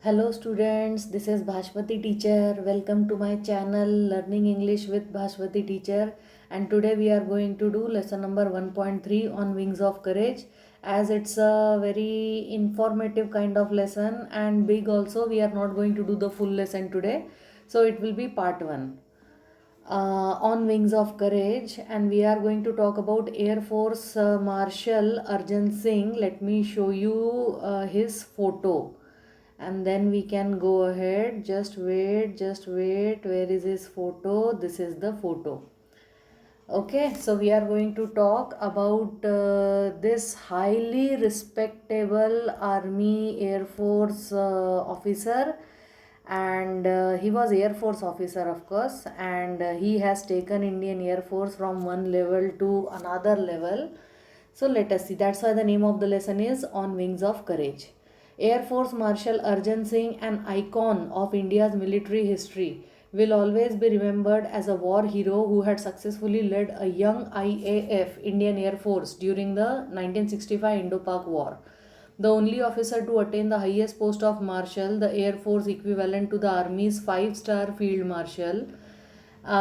Hello students, this is Bhashwati teacher. Welcome to my channel Learning English with Bhashwati teacher, and today we are going to do lesson number 1.3 on Wings of Courage. As it's a very informative kind of lesson and big also, we are not going to do the full lesson today. So it will be part 1 on Wings of Courage, and we are going to talk about Air Force Marshal Arjun Singh. Let me show you his photo and then we can go ahead. Just wait, where is his photo? This is the photo. Okay, so we are going to talk about this highly respectable army air force officer, and he was air force officer, of course, and he has taken Indian Air Force from one level to another level. So let us see. That's why the name of the lesson is On Wings of Courage. Air Force Marshal Arjun Singh, an icon of India's military history, will always be remembered as a war hero who had successfully led a young IAF Indian Air Force during the 1965 Indo-Pak War. The only officer to attain the highest post of Marshal, the Air Force equivalent to the Army's 5-star Field Marshal.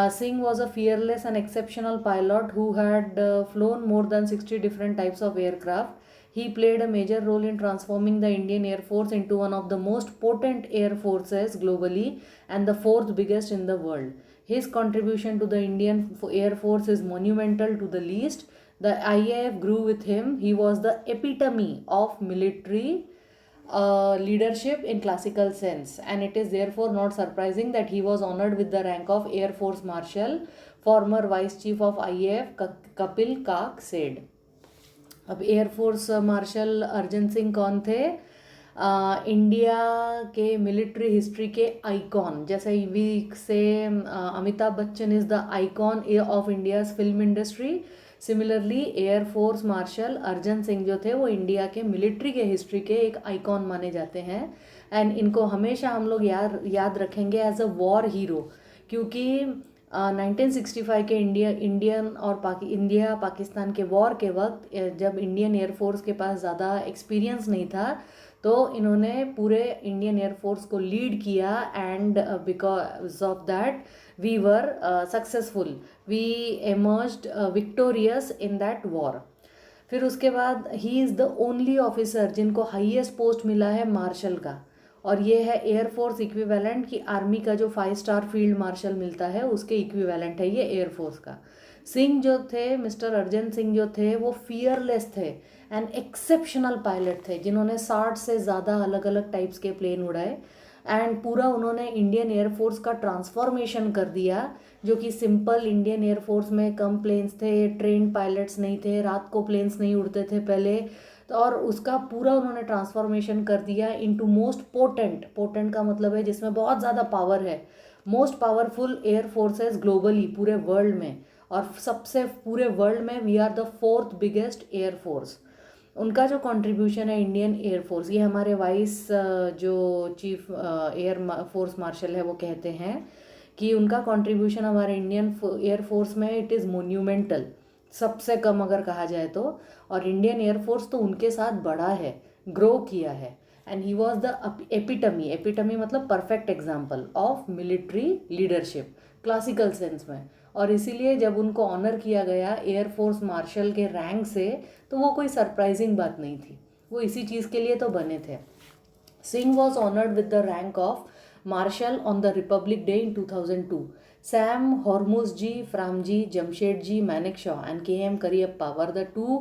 Singh was a fearless and exceptional pilot who had flown more than 60 different types of aircraft. He played a major role in transforming the Indian Air Force into one of the most potent air forces globally and the fourth biggest in the world. His contribution to the Indian Air Force is monumental to the least. The IAF grew with him. He was the epitome of military leadership in classical sense, and it is therefore not surprising that he was honored with the rank of Air Force Marshal. Former Vice Chief of IAF Kapil Kak said. अब air force marshal Arjan Singh कौन थे? India के military history के icon, जैसे we say Amitabh Bachchan is the icon of India's film industry. Similarly air force marshal Arjan Singh जो थे वो India के मिलिट्री के हिस्ट्री के एक आइकॉन माने जाते हैं. एंड इनको हमेशा हम लोग याद रखेंगे एज अ वॉर हीरो, क्योंकि 1965 के इंडिया पाकिस्तान के वॉर के वक्त जब इंडियन एयरफोर्स के पास ज़्यादा एक्सपीरियंस नहीं था, तो इन्होंने पूरे इंडियन एयरफोर्स को लीड किया. And because of that we were successful, we emerged victorious in that war. फिर उसके बाद he is the only officer जिनको हाईएस्ट पोस्ट मिला है मार्शल का, और ये है एयरफोर्स इक्विवेलेंट कि आर्मी का जो 5-स्टार फील्ड मार्शल मिलता है उसके इक्विवेलेंट है ये एयरफोर्स का. सिंह जो थे, मिस्टर अर्जन सिंह जो थे, वो फियरलेस थे एंड एक्सेप्शनल पायलट थे जिन्होंने 60 से ज़्यादा अलग अलग टाइप्स के प्लेन उड़ाए. एंड पूरा उन्होंने इंडियन एयरफोर्स का ट्रांसफॉर्मेशन कर दिया, जो कि सिंपल इंडियन एयरफोर्स में कम प्लेन्स थे, ट्रेन पायलट्स नहीं थे, रात को प्लेन्स नहीं उड़ते थे पहले, तो और उसका पूरा उन्होंने ट्रांसफॉर्मेशन कर दिया इनटू मोस्ट पोटेंट का मतलब है जिसमें बहुत ज़्यादा पावर है, most powerful air forces globally पूरे वर्ल्ड में, और सबसे पूरे वर्ल्ड में we are the 4th biggest air force. उनका जो कंट्रीब्यूशन है इंडियन एयर फोर्स, ये हमारे वाइस जो चीफ एयर फोर्स मार्शल है वो कहते हैं कि उनका कंट्रीब्यूशन हमारे इंडियन एयर फोर्स में इट इज़ मोन्यूमेंटल, सबसे कम अगर कहा जाए तो. और इंडियन एयरफोर्स तो उनके साथ बढ़ा है, ग्रो किया है. And he was the epitome मतलब perfect example of military leadership classical sense में. और इसीलिए जब उनको ऑनर किया गया एयरफोर्स मार्शल के रैंक से, तो वो कोई सरप्राइजिंग बात नहीं थी, वो इसी चीज़ के लिए तो बने थे. Singh was honoured with the rank of marshal on the Republic Day in 2002. Sam Hormuzji, Framji, Jamshedji Manekshaw and K.M. Kariappa were the 2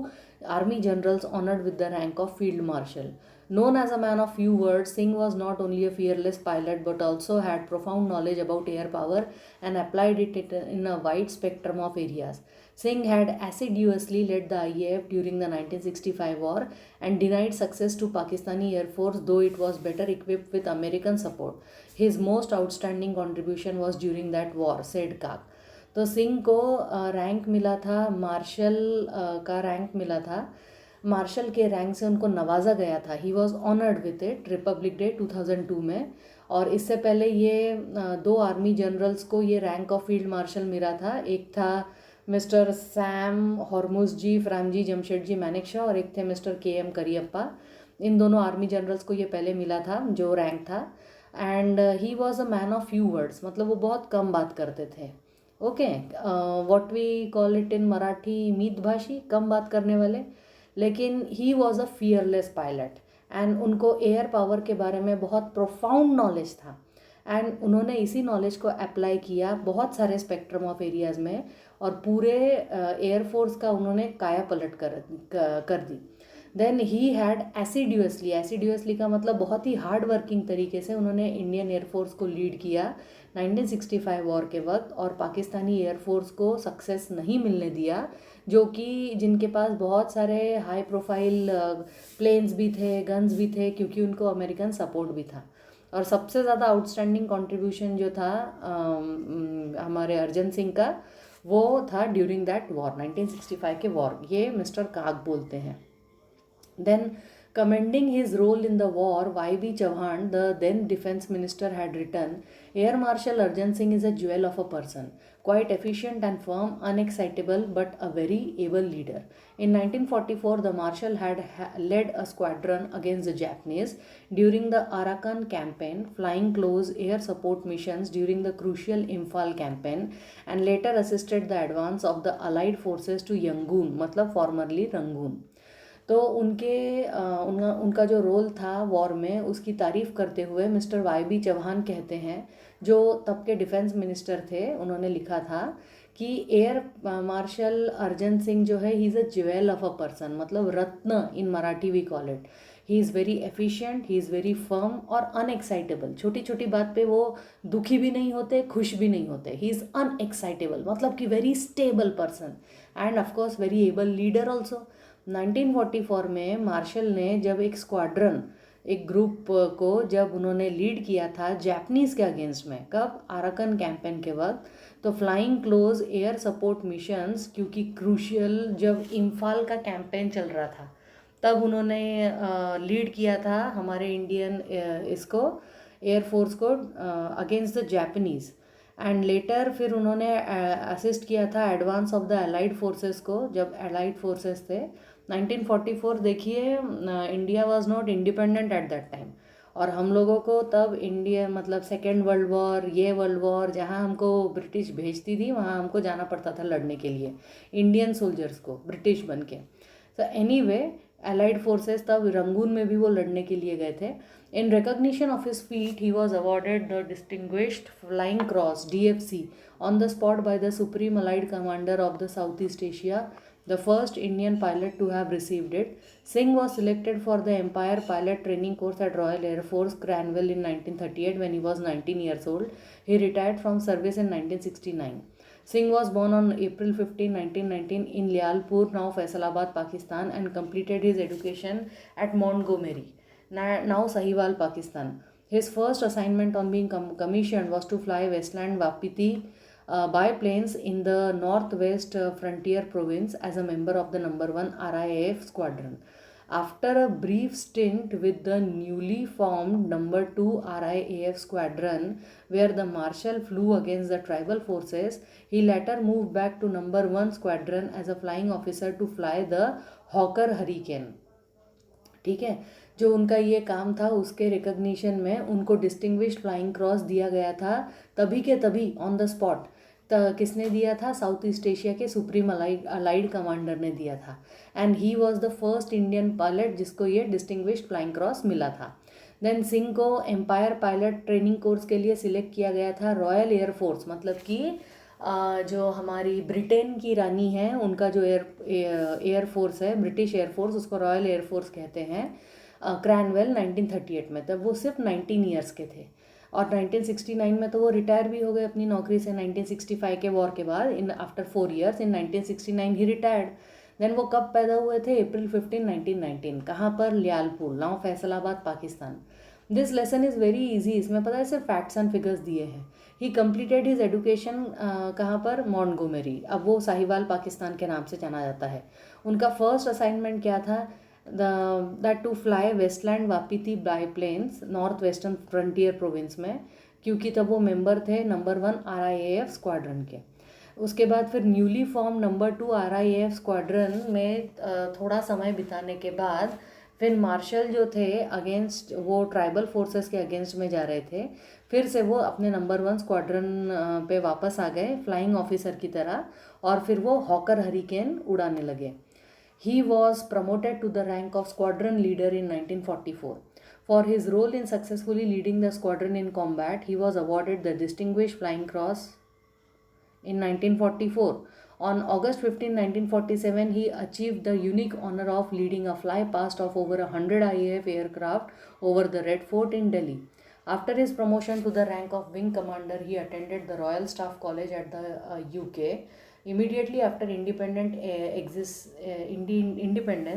army generals honored with the rank of Field Marshal. Known as a man of few words, Singh was not only a fearless pilot but also had profound knowledge about air power and applied it in a wide spectrum of areas. Singh had assiduously led the IAF during the 1965 war and denied success to Pakistani Air Force, though it was better equipped with American support. His most outstanding contribution was during that war, said Kak. तो सिंह को rank मिला था, martial का rank मिला था, martial के rank से उनको नवाजा गया था. He was honoured with it Republic day 2002 में. और इससे पहले ये 2 आर्मी जनरल्स को ये रैंक ऑफ फील्ड मार्शल मिला था. एक था मिस्टर सैम हॉर्मुज़जी, फ्रामजी, जमशेदजी मैनेकशॉ, और एक थे मिस्टर के एम करियप्पा. इन दोनों आर्मी जनरल्स को ये पहले मिला था जो रैंक था। And he was a man of few words, मतलब वो बहुत कम बात करते थे। Okay, what we call it in Marathi, मीतभाषी, कम बात करने वाले। लेकिन he was a fearless pilot and उनको एयर पावर के बारे में बहुत प्रोफाउंड नॉलेज था। एंड उन्होंने इसी नॉलेज को अप्लाई किया बहुत सारे स्पेक्ट्रम ऑफ एरियाज़ में, और पूरे एयरफोर्स का उन्होंने काया पलट कर दी। देन ही हैड एसिड्यूसली का मतलब बहुत ही हार्ड वर्किंग तरीके से उन्होंने इंडियन एयरफोर्स को लीड किया 1965 वॉर के वक्त, और पाकिस्तानी एयरफोर्स को सक्सेस नहीं मिलने दिया, जो कि जिनके पास बहुत सारे हाई प्रोफाइल प्लेन्स भी थे, गन्स भी थे, क्योंकि उनको अमेरिकन सपोर्ट भी था। और सबसे ज़्यादा आउटस्टैंडिंग कंट्रीब्यूशन जो था हमारे अर्जन सिंह का, वो था ड्यूरिंग दैट वॉर, 1965 के वॉर, ये मिस्टर काग बोलते हैं। Then, commending his role in the war, Y.B. Chauhan, the then defense minister, had written, Air Marshal Arjan Singh is a jewel of a person, quite efficient and firm, unexcitable, but a very able leader. In 1944, the Marshal had led a squadron against the Japanese during the Arakan campaign, flying close air support missions during the crucial Imphal campaign, and later assisted the advance of the Allied forces to Yangon, मतलब formerly Rangoon. तो उनका जो role था war में, उसकी तारीफ़ करते हुए मिस्टर Y.B. चौहान कहते हैं, जो तब के डिफेंस मिनिस्टर थे, उन्होंने लिखा था कि एयर मार्शल अर्जन सिंह जो है, he is a jewel of a person, मतलब रत्न in Marathi we call it. He is very efficient, he is very firm और अनएक्साइटेबल। छोटी छोटी बात पे वो दुखी भी नहीं होते, खुश भी नहीं होते। ही इज़ अनएक्साइटेबल, मतलब कि very stable person, and of course very able leader also. 1944 में मार्शल ने जब एक स्क्वाड्रन, एक ग्रुप को जब उन्होंने लीड किया था जापानीज़ के अगेंस्ट में, कब, आराकन कैंपेन के वक्त, तो flying close air support missions, क्योंकि क्रूशियल जब इम्फाल का कैंपेन चल रहा था, तब उन्होंने लीड किया था हमारे इंडियन इसको एयरफोर्स को against the Japanese. And later फिर उन्होंने असिस्ट किया था advance of the allied forces को, जब अलाइड फोर्सेस थे 1944। देखिए, India was not independent at that time, और हम लोगों को तब इंडिया, मतलब सेकेंड वर्ल्ड वॉर, ये वर्ल्ड वॉर, जहाँ हमको ब्रिटिश भेजती थी वहाँ हमको जाना पड़ता था लड़ने के लिए, इंडियन सोल्जर्स को ब्रिटिश बन के। तो एनीवे, अलाइड फोर्सेस तब रंगून में भी वो लड़ने के लिए गए थे। In recognition of his feet he was awarded the distinguished flying cross DFC on the spot by the Supreme Allied Commander of the Southeast Asia, the first Indian pilot to have received it. Singh was selected for the Empire Pilot Training Course at Royal Air Force, Cranwell in 1938 when he was 19 years old. He retired from service in 1969. Singh was born on April 15, 1919 in Lialpur, now Faisalabad, Pakistan, and completed his education at Montgomery, now Sahiwal, Pakistan. His first assignment on being commissioned was to fly Westland Wapiti biplanes in the northwest frontier province as a member of the number 1 RIAF squadron. After a brief stint with the newly formed number 2 RIAF squadron, where the marshal flew against the tribal forces, he later moved back to number 1 squadron as a flying officer to fly the Hawker Hurricane. ठीक है, जो उनका ये काम था उसके recognition में उनको डिस्टिंग्विश्ड फ्लाइंग क्रॉस दिया गया था, तभी के तभी ऑन द स्पॉट। किसने दिया था? साउथ ईस्ट एशिया के सुप्रीम अलाइड कमांडर ने दिया था, and he was the first Indian pilot जिसको ये डिस्टिंग्विश्ड फ्लाइंग क्रॉस मिला था। देन सिंह को एम्पायर पायलट ट्रेनिंग कोर्स के लिए सिलेक्ट किया गया था रॉयल एयरफोर्स, मतलब कि जो हमारी ब्रिटेन की रानी है उनका जो एयरफोर्स है, ब्रिटिश एयरफोर्स, उसको रॉयल एयरफोर्स कहते हैं, क्रैनवेल 1938 में। तब वो सिर्फ 19 ईयर्स के थे, और 1969 में तो वो रिटायर भी हो गए अपनी नौकरी से 1965 के वॉर के बाद। इन आफ्टर 4 ईयर्स इन 1969 ही रिटायर्ड। देन वो कब पैदा हुए थे? April 15, 1919। कहाँ पर? Lyallpur, now Faisalabad, Pakistan. This lesson is very easy, इसमें पता है सिर्फ फैक्ट्स एंड फिगर्स दिए हैं। ही कम्प्लीटेड हिज एजुकेशन कहाँ पर? मॉन्टगोमेरी, अब वो साहिवाल पाकिस्तान के नाम से जाना जाता है। उनका फर्स्ट असाइनमेंट क्या था? That to fly Westland Wapiti biplanes north western frontier province में, क्योंकि तब वो मेंबर थे नंबर 1 RIAF स्क्वाड्रन के। उसके बाद फिर newly form number 2 RIAF squadron में थोड़ा समय बिताने के बाद फिर मार्शल जो थे अगेंस्ट, वो ट्राइबल फोर्सेस के अगेंस्ट में जा रहे थे, फिर से वो अपने नंबर 1 स्क्वाड्रन पे वापस आ गए फ्लाइंग ऑफिसर की तरह, और फिर वो हॉकर हरिकेन उड़ाने लगे. He was promoted to the rank of squadron leader in 1944. For his role in successfully leading the squadron in combat, he was awarded the Distinguished Flying Cross in 1944. On August 15, 1947, he achieved the unique honor of leading a fly past of over 100 IAF aircraft over the Red Fort in Delhi. After his promotion to the rank of wing commander, he attended the Royal Staff College at the UK. Immediately after independence,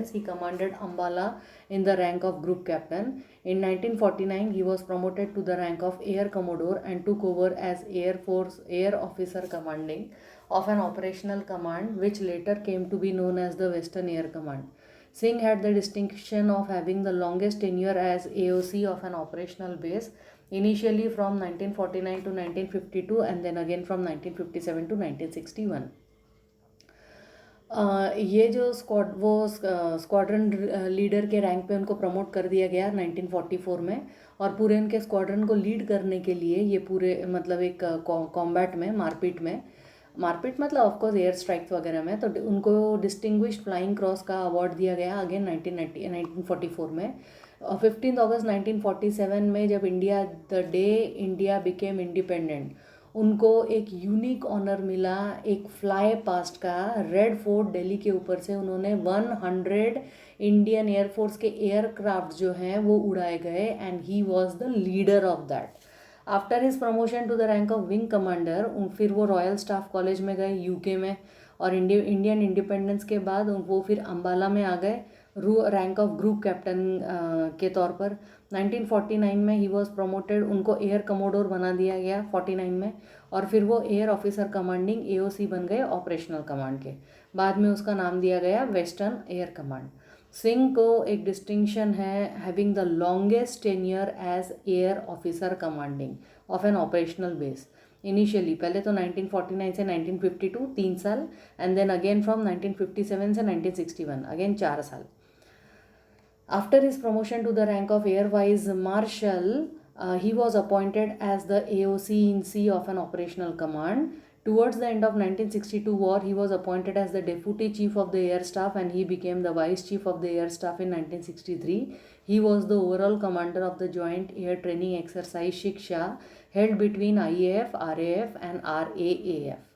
he commanded Ambala in the rank of group captain. In 1949, he was promoted to the rank of Air Commodore and took over as Air Force Air Officer commanding of an operational command which later came to be known as the Western Air Command. Singh had the distinction of having the longest tenure as AOC of an operational base, initially from 1949 to 1952 and then again from 1957 to 1961. ये जो squadron leader के rank पे उनको promote कर दिया गया 1944 में, और पूरे उनके स्क्वाड्रन को लीड करने के लिए ये पूरे मतलब एक कॉम्बैट में मारपीट मतलब ऑफकोर्स एयर स्ट्राइक्स वगैरह में, तो उनको डिस्टिंग्विश्ड फ्लाइंग क्रॉस का अवार्ड दिया गया अगेन 1944 में. 15 अगस्त 1947 में जब the day India became independent, उनको एक यूनिक ऑनर मिला एक फ्लाई पास्ट का. रेड फोर्ट दिल्ली के ऊपर से उन्होंने 100 इंडियन एयरफोर्स के एयरक्राफ्ट जो हैं वो उड़ाए गए, and he was the leader of that. After his promotion to the rank of wing commander, फिर वो रॉयल स्टाफ कॉलेज में गए यूके में, और इंडियन इंडिपेंडेंस के बाद वो फिर अम्बाला में आ गए रैंक ऑफ ग्रुप कैप्टन के तौर पर. 1949 में ही वॉज प्रमोटेड, उनको एयर कमोडोर बना दिया गया 49 में, और फिर वो एयर ऑफिसर कमांडिंग AOC बन गए ऑपरेशनल कमांड के. बाद में उसका नाम दिया गया वेस्टर्न एयर कमांड. सिंह को एक डिस्टिंक्शन है having the longest tenure as air officer commanding of an operational base. Initially पहले तो 1949 से 1952 3 साल, एंड देन अगेन फ्रॉम 1957 से 1961 अगेन 4 साल. After his promotion to the rank of Air Vice Marshal, he was appointed as the AOC in C of an operational command. Towards the end of 1962 war, he was appointed as the Deputy Chief of the Air Staff, and he became the Vice Chief of the Air Staff in 1963. He was the overall commander of the Joint Air Training Exercise Shiksha held between IAF, RAF and RAAF.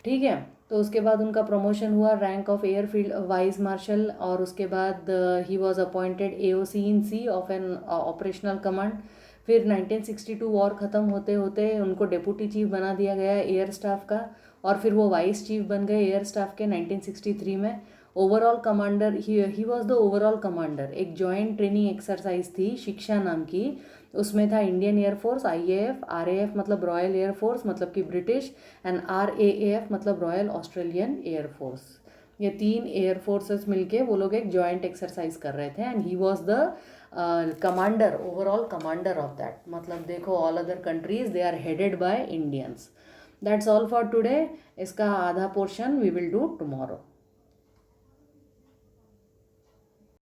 ठीक है, तो उसके बाद उनका promotion हुआ rank of airfield vice marshal, और उसके बाद he was appointed AOC in C of an operational command. फिर 1962 वॉर ख़त्म होते होते उनको डेप्यूटी चीफ बना दिया गया एयर स्टाफ का, और फिर वो वाइस चीफ बन गए एयर स्टाफ के 1963 में. Overall commander he was the overall commander. एक जॉइंट ट्रेनिंग एक्सरसाइज थी शिक्षा नाम की, उसमें था इंडियन एयरफोर्स IAF, RAF मतलब रॉयल एयरफोर्स मतलब कि ब्रिटिश, एंड RAAF मतलब रॉयल ऑस्ट्रेलियन एयरफोर्स. ये 3 एयरफोर्सेस मिलके वो लोग एक जॉइंट एक्सरसाइज कर रहे थे, and he was the commander, overall commander of that. मतलब देखो all other countries they are headed by Indians. That's all for today. इसका आधा portion we will do tomorrow.